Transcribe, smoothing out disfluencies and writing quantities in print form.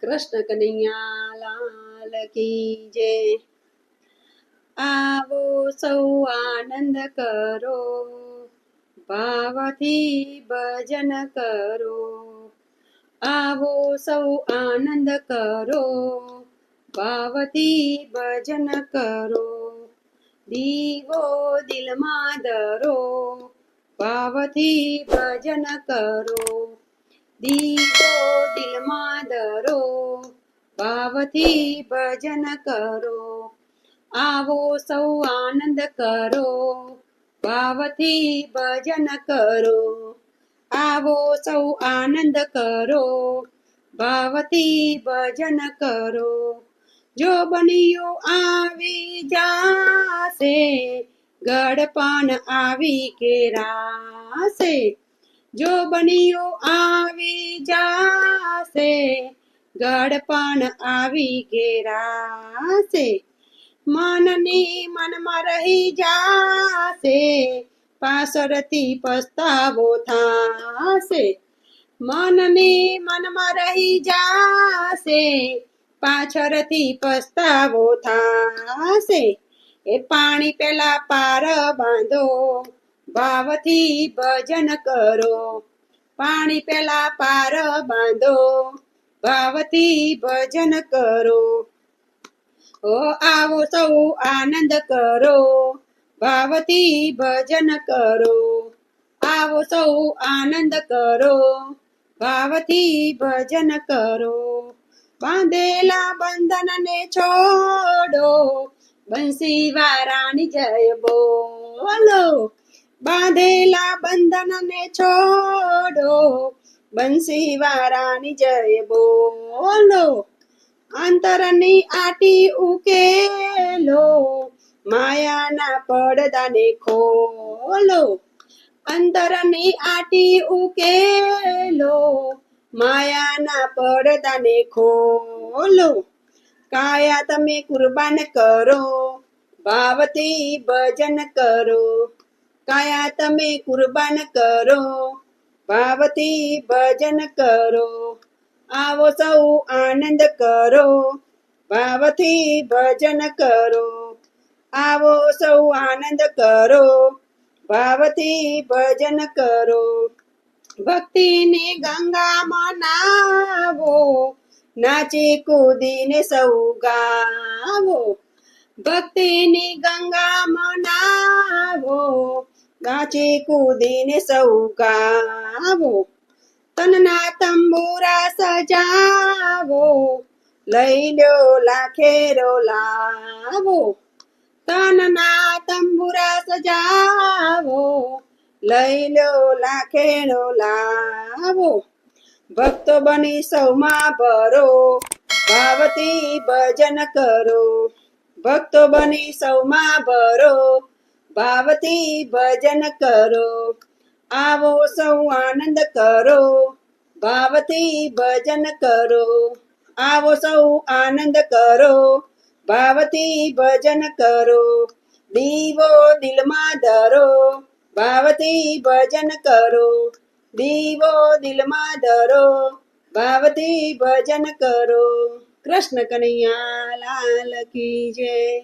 કૃષ્ણ કનૈયા લાલ કી જય। આવો સૌ આનંદ કરો, ભાવથી ભજન કરો। આવો સૌ આનંદ કરો, ભાવથી ભજન કરો। દીવો દિલમાં ધરો, ભાવથી ભજન કરો। દીવો દિલમાં ધરો, ભાવથી ભજન કરો। આવો સૌ આનંદ કરો, ભાવથી ભજન કરો। આવો સૌ આનંદ કરો, ભાવથી ભજન કરો। જો બનિયો આવી જાશે, ગળપણ આવી કેરાશે। જો બનિયો આવી જાશે, ગળપણ આવી ઘેરાશે। મનની મનમાં રહી જાશે, પાછળથી પસ્તાવો થાશે। મનની મનમાં રહી જાશે, પાછળથી પસ્તાવો થાશે। એ પાણી પેલા પાર બાંધો, ભાવથી ભજન કરો। પાણી પેલા પાર બાંધો, ભાવથી ભજન કરો। ઓ આવો સૌ આનંદ કરો, ભાવથી ભજન કરો। આવો સૌ આનંદ કરો, ભાવથી ભજન કરો। બાંધેલા બંધનને છોડો, બંસી વારાની જય બોલો। બાંધેલા બંધનને છોડો, બંસી વારાની જય બોલો। અંતરની આટી ઉકેલો, માયાના પડદાને ખોલો। અંતરની આટી ઉકેલો, માયાના પડદાને ખોલો। કાયા તમે કુરબાન કરો, ભાવથી ભજન કરો। કાયા તમે કુરબાન કરો, ભાવથી ભજન કરો। આવો સૌ આનંદ કરો, ભાવથી ભજન કરો। આવો સૌ આનંદ કરો, ભાવથી ભજન કરો। ભક્તિની ગંગામાં નાવો, નાચી કૂદીને સૌ ગાવો। ભક્તિની ગંગામાં નાવો, નાચી કૂદીને સૌ ગાવો। તનના તંબુરા સજાવો, લઈ લ્યો લાખેરો લાવો। તનના તંબુરા સજાવો, લઈ લ્યો લાખેરો લાવો। ભક્તો બની સૌમાં ભરો, ભાવથી ભજન કરો। ભક્તો બની સૌમાં ભરો, ભાવથી ભજન કરો। આવો સૌ આનંદ કરો, ભાવથી ભજન કરો। આવો સૌ આનંદ કરો, ભાવથી ભજન કરો। દીવો દિલમાં ધરો, ભાવથી ભજન કરો। દીવો દિલમાં ધરો, ભાવથી ભજન કરો। કૃષ્ણ કનૈયા લાલ કી જય।